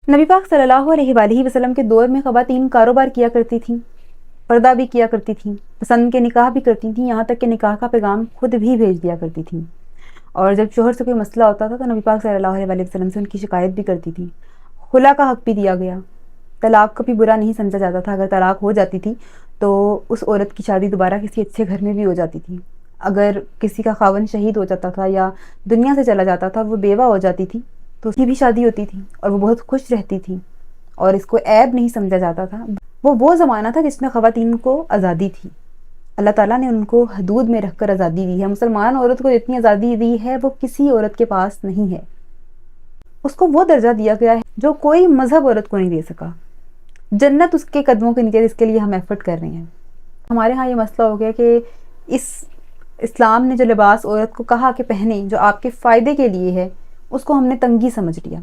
نبی پاک صلی اللہ علیہ وآلہ وسلم کے دور میں خواتین کاروبار کیا کرتی تھیں، پردہ بھی کیا کرتی تھیں، پسند کے نکاح بھی کرتی تھیں، یہاں تک کہ نکاح کا پیغام خود بھی بھیج دیا کرتی تھیں، اور جب شوہر سے کوئی مسئلہ ہوتا تھا تو نبی پاک صلی اللہ علیہ وآلہ وسلم سے ان کی شکایت بھی کرتی تھیں۔ خلا کا حق بھی دیا گیا، طلاق کو بھی برا نہیں سمجھا جاتا تھا، اگر طلاق ہو جاتی تھی تو اس عورت کی شادی دوبارہ کسی اچھے گھر میں بھی ہو جاتی تھی۔ اگر کسی کا خاوند شہید ہو جاتا تھا یا دنیا سے چلا جاتا تھا، وہ بیوہ ہو جاتی تھی تو اس کی بھی شادی ہوتی تھی اور وہ بہت خوش رہتی تھی اور اس کو عیب نہیں سمجھا جاتا تھا۔ وہ زمانہ تھا جس میں خواتین کو آزادی تھی، اللہ تعالیٰ نے ان کو حدود میں رکھ کر آزادی دی ہے۔ مسلمان عورت کو جتنی آزادی دی ہے وہ کسی عورت کے پاس نہیں ہے، اس کو وہ درجہ دیا گیا ہے جو کوئی مذہب عورت کو نہیں دے سکا۔ جنت اس کے قدموں کے نیچے، اس کے لیے ہم ایفرٹ کر رہے ہیں۔ ہمارے ہاں یہ مسئلہ ہو گیا کہ اسلام نے جو لباس عورت کو کہا کہ پہنے، جو آپ کے فائدے کے لیے ہے، اس کو ہم نے تنگی سمجھ لیا۔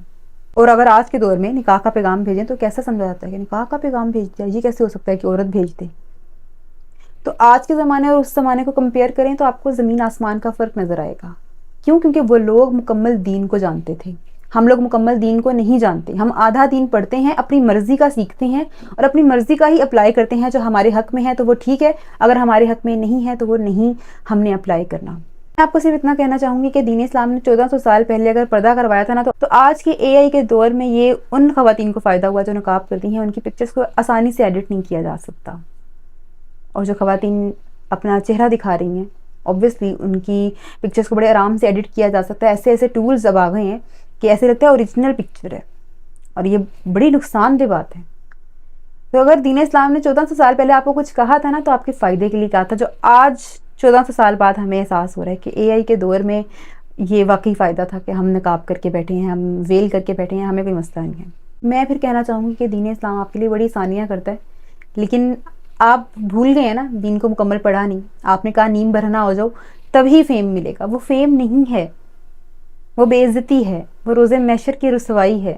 اور اگر آج کے دور میں نکاح کا پیغام بھیجیں تو کیسا سمجھا جاتا ہے کہ نکاح کا پیغام بھیج دیا، یہ کیسے ہو سکتا ہے کہ عورت بھیج دے؟ تو آج کے زمانے اور اس زمانے کو کمپیئر کریں تو آپ کو زمین آسمان کا فرق نظر آئے گا۔ کیوں؟ کیونکہ وہ لوگ مکمل دین کو جانتے تھے، ہم لوگ مکمل دین کو نہیں جانتے۔ ہم آدھا دین پڑھتے ہیں، اپنی مرضی کا سیکھتے ہیں اور اپنی مرضی کا ہی اپلائی کرتے ہیں۔ جو ہمارے حق میں ہے تو وہ ٹھیک ہے، اگر ہمارے حق میں نہیں ہے تو وہ نہیں ہم نے اپلائی کرنا۔ میں آپ کو صرف اتنا کہنا چاہوں گی کہ دین اسلام نے 1400 سال پہلے اگر پردہ کروایا تھا نا تو آج کے اے آئی کے دور میں یہ ان خواتین کو فائدہ ہوا جو نقاب کرتی ہیں۔ ان کی پکچرز کو آسانی سے ایڈٹ نہیں کیا جا سکتا، اور جو خواتین اپنا چہرہ دکھا رہی ہیں اوبویسلی ان کی پکچرز کو بڑے آرام سے ایڈٹ کیا جا سکتا ہے۔ ایسے ٹولز اب آ گئے ہیں کہ ایسے لگتا ہے اوریجنل پکچر ہے، اور یہ بڑی نقصان دہ بات ہے۔ تو اگر دین اسلام نے 1400 سال پہلے آپ کو کچھ کہا تھا نا تو آپ کے فائدے کے لیے کہا تھا، جو آج 1400 سال بعد ہمیں احساس ہو رہا ہے کہ اے آئی کے دور میں یہ واقعی فائدہ تھا کہ ہم نقاب کر کے بیٹھے ہیں، ہم ویل کر کے بیٹھے ہیں، ہمیں کوئی مسئلہ نہیں ہے۔ میں پھر کہنا چاہوں گی کہ دین اسلام آپ کے لیے بڑی آسانیاں کرتا ہے، لیکن آپ بھول گئے ہیں نا، دین کو مکمل پڑھا نہیں۔ آپ نے کہا نیم برہنہ ہو جاؤ تبھی فیم ملے گا، وہ فیم نہیں ہے، وہ بے عزتی ہے، وہ روز محشر کی رسوائی ہے۔